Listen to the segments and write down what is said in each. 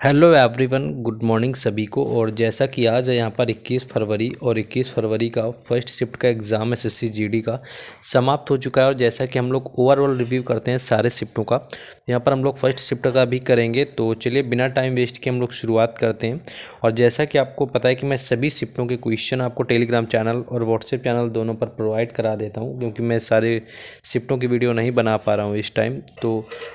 Hello everyone, good morning सभी को। और जैसा कि आज है यहाँ पर 21 फरवरी और 21 फरवरी का फर्स्ट शिफ्ट का एग्ज़ाम एसएससी जीडी का समाप्त हो चुका है। और जैसा कि हम लोग ओवरऑल रिव्यू करते हैं सारे शिफ्टों का, यहाँ पर हम लोग फर्स्ट शिफ्ट का भी करेंगे। तो चलिए बिना टाइम वेस्ट के हम लोग शुरुआत करते हैं। और जैसा कि आपको पता है कि मैं सभी शिफ्टों के क्वेश्चन आपको टेलीग्राम चैनल और व्हाट्सएप चैनल दोनों पर प्रोवाइड करा देता हूँ, क्योंकि मैं सारे शिफ्टों की वीडियो नहीं बना पा रहा हूँ इस टाइम। तो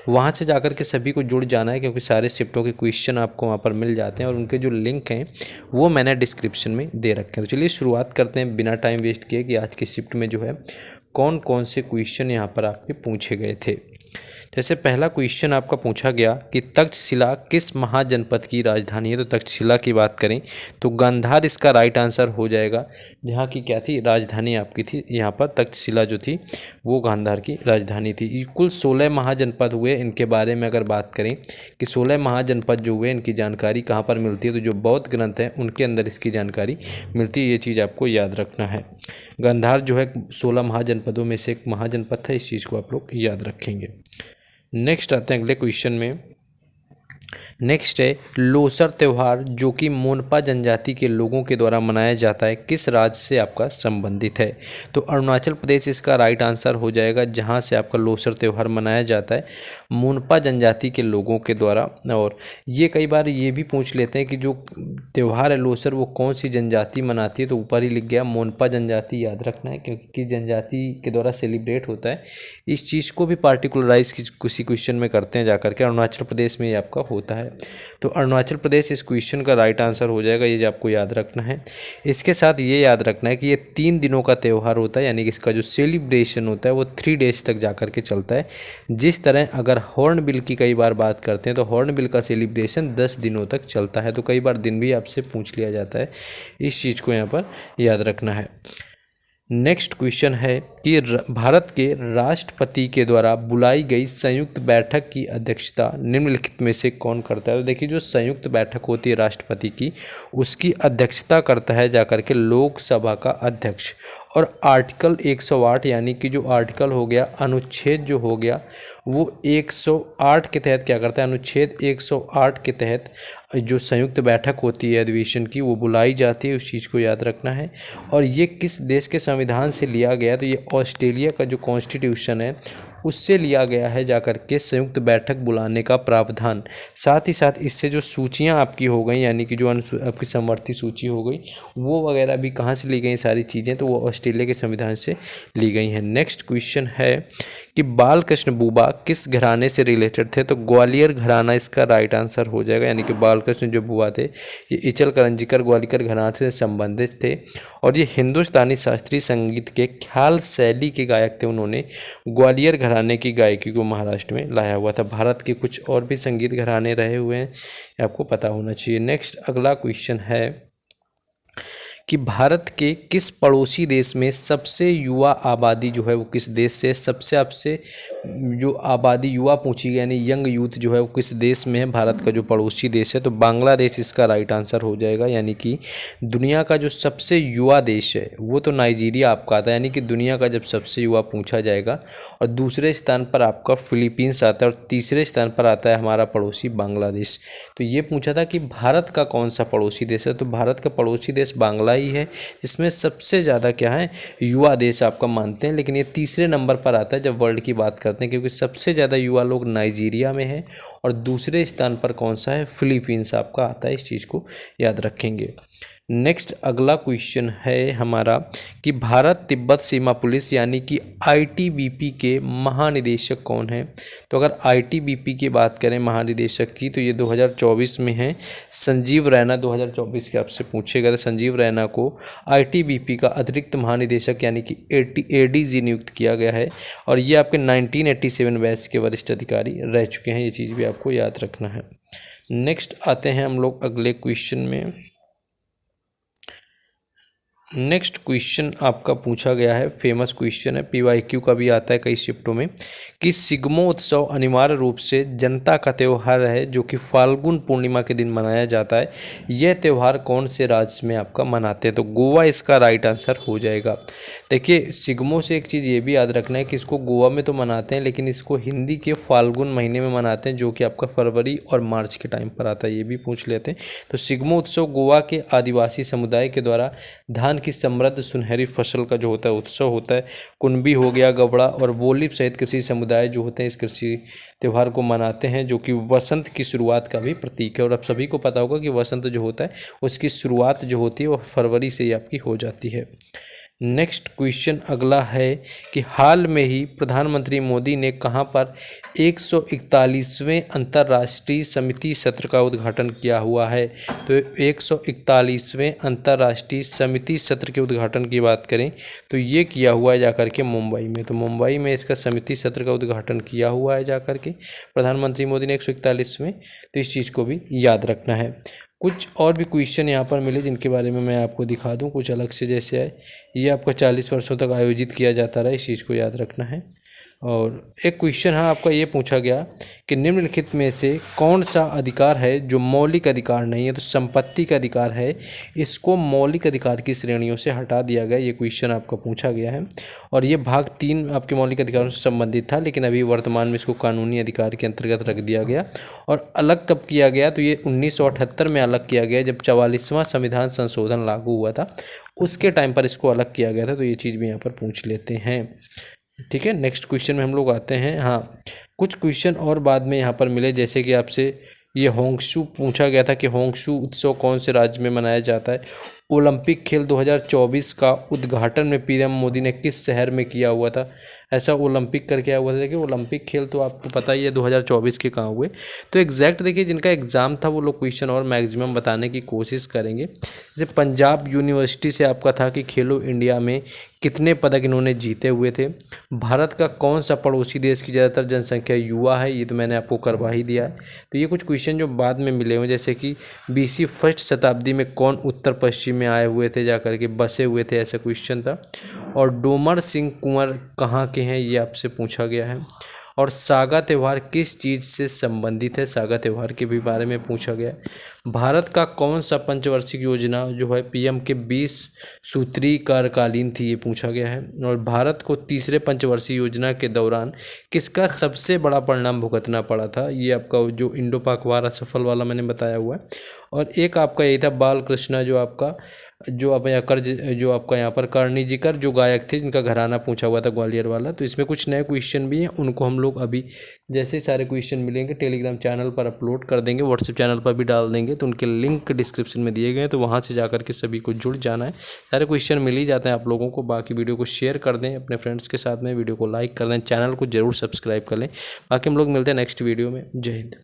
वहाँ से जाकर के सभी को जुड़ जाना है, क्योंकि सारे शिफ्टों के क्वेश्चन आपको वहाँ पर मिल जाते हैं और उनके जो लिंक हैं वो मैंने डिस्क्रिप्शन में दे रखे हैं। तो चलिए शुरुआत करते हैं बिना टाइम वेस्ट किए कि आज के शिफ्ट में जो है कौन कौन से क्वेश्चन यहाँ पर आपके पूछे गए थे। जैसे पहला क्वेश्चन आपका पूछा गया कि तक्षशिला किस महाजनपद की राजधानी है। तो तक्षशिला की बात करें तो गांधार इसका राइट आंसर हो जाएगा। जहाँ की क्या थी, राजधानी आपकी थी यहाँ पर तक्षशिला जो थी वो गांधार की राजधानी थी। ये कुल 16 महाजनपद हुए। इनके बारे में अगर बात करें कि 16 महाजनपद जो हुए इनकी जानकारी कहाँ पर मिलती है, तो जो बौद्ध ग्रंथ है उनके अंदर इसकी जानकारी मिलती है। ये चीज़ आपको याद रखना है। गांधार जो है 16 महाजनपदों में से एक महाजनपद था। इस चीज़ को आप लोग याद रखेंगे। नेक्स्ट आते हैं अगले क्वेश्चन में। नेक्स्ट है लोसर त्यौहार जो कि मोनपा जनजाति के लोगों के द्वारा मनाया जाता है, किस राज्य से आपका संबंधित है। तो अरुणाचल प्रदेश इसका राइट आंसर हो जाएगा, जहां से आपका लोसर त्यौहार मनाया जाता है मोनपा जनजाति के लोगों के द्वारा। और ये कई बार ये भी पूछ लेते हैं कि जो त्यौहार है लोसर वो कौन सी जनजाति मनाती है। तो ऊपर ही लिख गया मोनपा जनजाति, याद रखना है क्योंकि किस जनजाति के द्वारा सेलिब्रेट होता है। इस चीज़ को भी पार्टिकुलराइज किसी क्वेश्चन में करते हैं जाकर के। अरुणाचल प्रदेश में ये आपका होता है। तो अरुणाचल प्रदेश इस क्वेश्चन का राइट आंसर हो जाएगा। ये जो आपको याद रखना है। इसके साथ ये याद रखना है कि ये 3 दिनों का त्यौहार होता है, यानी कि इसका जो सेलिब्रेशन होता है वो 3 डेज तक जाकर के चलता है। जिस तरह अगर हॉर्नबिल की कई बार बात करते हैं तो हॉर्नबिल का सेलिब्रेशन 10 दिनों तक चलता है। तो कई बार दिन भी आपसे पूछ लिया जाता है, इस चीज़ को यहाँ पर याद रखना है। नेक्स्ट क्वेश्चन है कि भारत के राष्ट्रपति के द्वारा बुलाई गई संयुक्त बैठक की अध्यक्षता निम्नलिखित में से कौन करता है। तो देखिए जो संयुक्त बैठक होती है राष्ट्रपति की, उसकी अध्यक्षता करता है जाकर के लोकसभा का अध्यक्ष। और आर्टिकल 108 यानी कि जो आर्टिकल हो गया, अनुच्छेद जो हो गया वो 108 के तहत क्या करता है, अनुच्छेद 108 के तहत जो संयुक्त बैठक होती है अधिवेशन की वो बुलाई जाती है। उस चीज़ को याद रखना है। और ये किस देश के संविधान से लिया गया, तो ये ऑस्ट्रेलिया का जो कॉन्स्टिट्यूशन है उससे लिया गया है जाकर के संयुक्त बैठक बुलाने का प्रावधान। साथ ही साथ इससे जो सूचियां आपकी हो गई, यानी कि जो आपकी समवर्ती सूची हो गई वो वगैरह भी कहाँ से ली गई सारी चीज़ें, तो वो ऑस्ट्रेलिया के संविधान से ली गई हैं। नेक्स्ट क्वेश्चन है कि बाल कृष्ण बुबा किस घराने से रिलेटेड थे। तो ग्वालियर घराना इसका राइट आंसर हो जाएगा, यानी कि बाल कृष्ण जो बुआ थे ये इचल करंजीकर ग्वालियर घराने से संबंधित थे। और ये हिंदुस्तानी शास्त्रीय संगीत के ख्याल शैली के गायक थे। उन्होंने ग्वालियर घराने की गायकी को महाराष्ट्र में लाया हुआ था। भारत के कुछ और भी संगीत घराने रहे हुए हैं, आपको पता होना चाहिए। नेक्स्ट अगला क्वेश्चन है कि भारत के किस पड़ोसी देश में सबसे युवा आबादी जो है वो किस देश से, सबसे जो आबादी युवा पूछी गई यानी यंग यूथ जो है वो किस देश में है। भारत का जो पड़ोसी देश है तो बांग्लादेश इसका राइट आंसर हो जाएगा। यानी कि दुनिया का जो सबसे युवा देश है वो तो नाइजीरिया आपका आता है, यानी कि दुनिया का जब सबसे युवा पूछा जाएगा। और दूसरे स्थान पर आपका फिलीपींस आता है और तीसरे स्थान पर आता है हमारा पड़ोसी बांग्लादेश। तो ये पूछा था कि भारत का कौन सा पड़ोसी देश है, तो भारत का पड़ोसी देश बांग्ला ही है, जिसमें सबसे ज़्यादा क्या है युवा देश आपका मानते हैं। लेकिन ये तीसरे नंबर पर आता है जब वर्ल्ड की बात करते हैं, क्योंकि सबसे ज़्यादा युवा लोग नाइजीरिया में हैं और दूसरे स्थान पर कौन सा है, फिलीपींस आपका आता है। इस चीज़ को याद रखेंगे। नेक्स्ट अगला क्वेश्चन है हमारा कि भारत तिब्बत सीमा पुलिस यानी कि आईटीबीपी के महानिदेशक कौन है। तो अगर आईटीबीपी की बात करें महानिदेशक की, तो ये 2024 में है संजीव रैना। 2024 के आपसे पूछेगा तो संजीव रैना को आईटीबीपी का अतिरिक्त महानिदेशक यानी कि एडीजी नियुक्त किया गया है। और ये आपके 1987 बैच के वरिष्ठ अधिकारी रह चुके हैं। ये चीज़ भी आपको याद रखना है। नेक्स्ट आते हैं हम लोग अगले क्वेश्चन में। नेक्स्ट क्वेश्चन आपका पूछा गया है, फेमस क्वेश्चन है, PYQ का भी आता है कई शिफ्टों में, कि सिग्मोत्सव अनिवार्य रूप से जनता का त्यौहार है जो कि फाल्गुन पूर्णिमा के दिन मनाया जाता है। यह त्यौहार कौन से राज्य में आपका मनाते हैं? तो गोवा इसका राइट आंसर हो जाएगा। देखिए, सिग्मो से एक चीज़ ये भी याद रखना है कि इसको गोवा में तो मनाते हैं, लेकिन इसको हिंदी के फाल्गुन महीने में मनाते हैं, जो कि आपका फरवरी और मार्च के टाइम पर आता है, ये भी पूछ लेते हैं। तो सिग्मोत्सव गोवा के आदिवासी समुदाय के द्वारा धान की समृद्ध सुनहरी फसल का जो होता है उत्सव होता है। कुणबी हो गया, गवड़ा और वोलिप सहित कृषि समुदाय जो होते हैं इस कृषि त्यौहार को मनाते हैं, जो कि वसंत की शुरुआत का भी प्रतीक है। और आप सभी को पता होगा कि वसंत जो होता है उसकी शुरुआत जो होती है वो फरवरी से ही आपकी हो जाती है। नेक्स्ट क्वेश्चन अगला है कि हाल में ही प्रधानमंत्री मोदी ने कहां पर 141वें अंतर्राष्ट्रीय समिति सत्र का उद्घाटन किया हुआ है? तो 141वें अंतर्राष्ट्रीय समिति सत्र के उद्घाटन की बात करें तो ये किया हुआ है जाकर के मुंबई में। तो मुंबई में इसका समिति सत्र का उद्घाटन किया हुआ है जाकर के प्रधानमंत्री मोदी ने 141वें। तो इस चीज़ को भी याद रखना है। कुछ और भी क्वेश्चन यहाँ पर मिले जिनके बारे में मैं आपको दिखा दूँ कुछ अलग से, जैसे है ये आपका 40 वर्षों तक आयोजित किया जाता रहा, इस चीज़ को याद रखना है। और एक क्वेश्चन है आपका ये पूछा गया कि निम्नलिखित में से कौन सा अधिकार है जो मौलिक अधिकार नहीं है? तो संपत्ति का अधिकार है, इसको मौलिक अधिकार की श्रेणियों से हटा दिया गया, ये क्वेश्चन आपका पूछा गया है। और ये भाग 3 आपके मौलिक अधिकारों से संबंधित था, लेकिन अभी वर्तमान में इसको कानूनी अधिकार के अंतर्गत रख दिया गया। और अलग कब किया गया? तो ये 1978 में अलग किया गया, जब 44वां संविधान संशोधन लागू हुआ था, उसके टाइम पर इसको अलग किया गया था। तो ये चीज़ भी यहाँ पर पूछ लेते हैं। ठीक है, नेक्स्ट क्वेश्चन में हम लोग आते हैं। हाँ, कुछ क्वेश्चन और बाद में यहाँ पर मिले, जैसे कि आपसे ये होंगशू पूछा गया था कि होंगशू उत्सव कौन से राज्य में मनाया जाता है? ओलंपिक खेल 2024 का उद्घाटन में पीएम मोदी ने किस शहर में किया हुआ था? ऐसा ओलंपिक करके आया हुआ था। देखिए, ओलंपिक खेल तो आपको पता ही है 2024 के कहाँ हुए। तो एग्जैक्ट देखिए, जिनका एग्ज़ाम था वो लोग क्वेश्चन और मैक्सिमम बताने की कोशिश करेंगे। जैसे पंजाब यूनिवर्सिटी से आपका था कि खेलो इंडिया में कितने पदक इन्होंने जीते हुए थे? भारत का कौन सा पड़ोसी देश की ज़्यादातर जनसंख्या युवा है? ये तो मैंने आपको करवा ही दिया है। तो ये कुछ क्वेश्चन जो बाद में मिले हुए, जैसे कि BC फर्स्ट शताब्दी में कौन उत्तर पश्चिम में आए हुए थे, जाकर के बसे हुए थे, ऐसा क्वेश्चन था। और डोमर सिंह कुंवर कहाँ के हैं, ये आपसे पूछा गया है। और सागा त्यौहार किस चीज़ से संबंधित है? सागा त्यौहार के भी बारे में पूछा गया है। भारत का कौन सा पंचवार्षिक योजना जो है PM के 20 सूत्री कार्यकालीन थी, ये पूछा गया है। और भारत को तीसरे पंचवर्षीय योजना के दौरान किसका सबसे बड़ा परिणाम भुगतना पड़ा था? ये आपका जो इंडो पाक वार असफल वाला मैंने बताया हुआ है। और एक आपका यही था बाल कृष्णा, जो आपका जो आपका यहाँ पर कर्णिजिकर जो गायक थे, जिनका घराना पूछा हुआ था ग्वालियर वाला। तो इसमें कुछ नए क्वेश्चन भी हैं, उनको हम लोग अभी जैसे सारे क्वेश्चन मिलेंगे टेलीग्राम चैनल पर अपलोड कर देंगे, व्हाट्सएप चैनल पर भी डाल देंगे। तो उनके लिंक डिस्क्रिप्शन में दिए गए हैं, तो वहाँ से जाकर के सभी को जुड़ जाना है। सारे क्वेश्चन मिल ही जाते हैं आप लोगों को। बाकी वीडियो को शेयर कर दें अपने फ्रेंड्स के साथ में, वीडियो को लाइक कर दें, चैनल को जरूर सब्सक्राइब कर लें। बाकी हम लोग मिलते हैं नेक्स्ट वीडियो में। जय हिंद।